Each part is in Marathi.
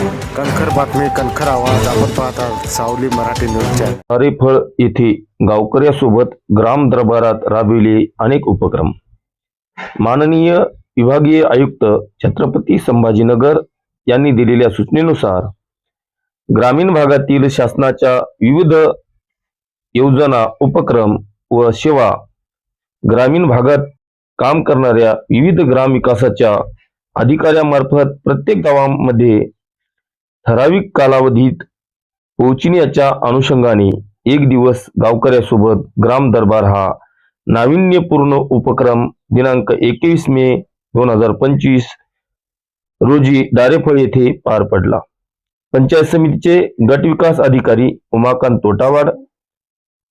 कणखर बातमी, कणखर आवाज. आपण पाहता सावली मराठी न्यूज चॅनल. हरिफळ येथे गावकऱ्यासोबत ग्राम दरबारात राबविले अनेक उपक्रम. माननीय विभागीय आयुक्त छत्रपती संभाजीनगर यांनी दिलेल्या सूचनेनुसार ग्रामीण भागातील शासनाच्या विविध योजना, उपक्रम व सेवा ग्रामीण भागात काम करणाऱ्या विविध ग्राम विकासाच्या अधिकाऱ्यांमार्फत प्रत्येक गावामध्ये ठराविक कालावधीत पोहोचण्याच्या अनुषंगाने एक दिवस गावकऱ्यासोबत ग्राम दरबार हा नाविन्यपूर्ण उपक्रम दिनांक 21 मे 2025 रोजी दारेफळ येथे पार पडला. पंचायत समितीचे गट विकास अधिकारी उमाकांत तोटावाड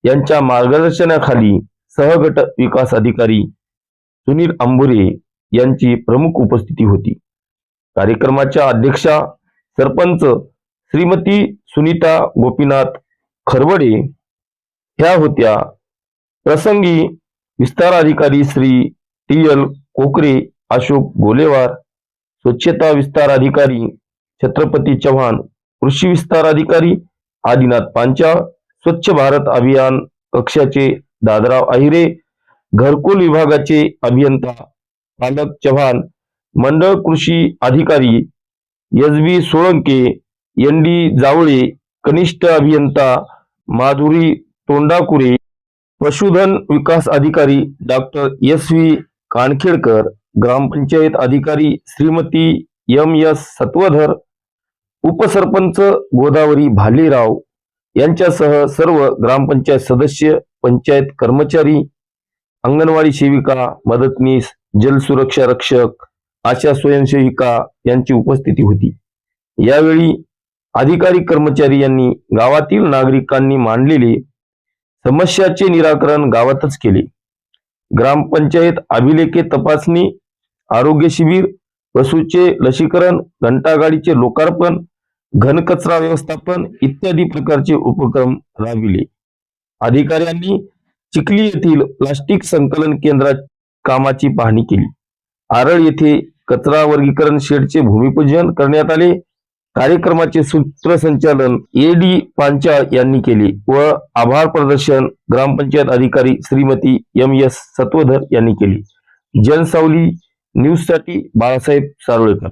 यांच्या मार्गदर्शनाखाली सहगट विकास अधिकारी सुनील अंबुरे यांची प्रमुख उपस्थिती होती. कार्यक्रमाच्या अध्यक्षा सरपंच श्रीमती सुनीता गोपीनाथ खरवडे ह्या होत्या. प्रसंगी विस्तार अधिकारी श्री टी.एल. कोकरे, अशोक गोलेवार, स्वच्छता विस्तार अधिकारी छत्रपती चव्हाण, कृषी विस्तार अधिकारी आदिनाथ पांचाळ, स्वच्छ भारत अभियान कक्षाचे दादराव आहिरे, घरकुल विभागाचे अभियंता पालक चव्हाण, मंडळ कृषी अधिकारी एस.बी. सोळंके, एन.डी. जावळे, कनिष्ठ अभियंता माधुरी तोंडाकुरे, पशुधन विकास अधिकारी डॉक्टर एस.व्ही. कानखेडकर, ग्रामपंचायत अधिकारी श्रीमती एम.एस. सत्वधर, उपसरपंच गोदावरी भालेराव यांच्यासह सर्व ग्रामपंचायत सदस्य, पंचायत कर्मचारी, अंगणवाडी सेविका, मदतनीस, जलसुरक्षा रक्षक, आशा स्वयंसेविका यांची उपस्थिती होती. यावेळी अधिकारी कर्मचारी यांनी गावातील नागरिकांनी मांडलेले समस्याचे निराकरण गावातच केले. ग्रामपंचायत अभिलेखे तपासणी, आरोग्य शिबिर, पशुचे लसीकरण, घंटागाडीचे लोकार्पण, घनकचरा व्यवस्थापन इत्यादी प्रकारचे उपक्रम राबविले. अधिकाऱ्यांनी चिखली येथील प्लास्टिक संकलन केंद्रात कामाची पाहणी केली. आरळ येथे कचरा वर्गीकरण शेडचे भूमिपूजन करण्यात आले. कार्यक्रमाचे सूत्रसंचालन ए.डी. पांचाळ यांनी केले व आभार प्रदर्शन ग्रामपंचायत अधिकारी श्रीमती एम.एस. सत्वधर यांनी केले. जनसावली न्यूजसाठी बाळासाहेब सारोळेकर.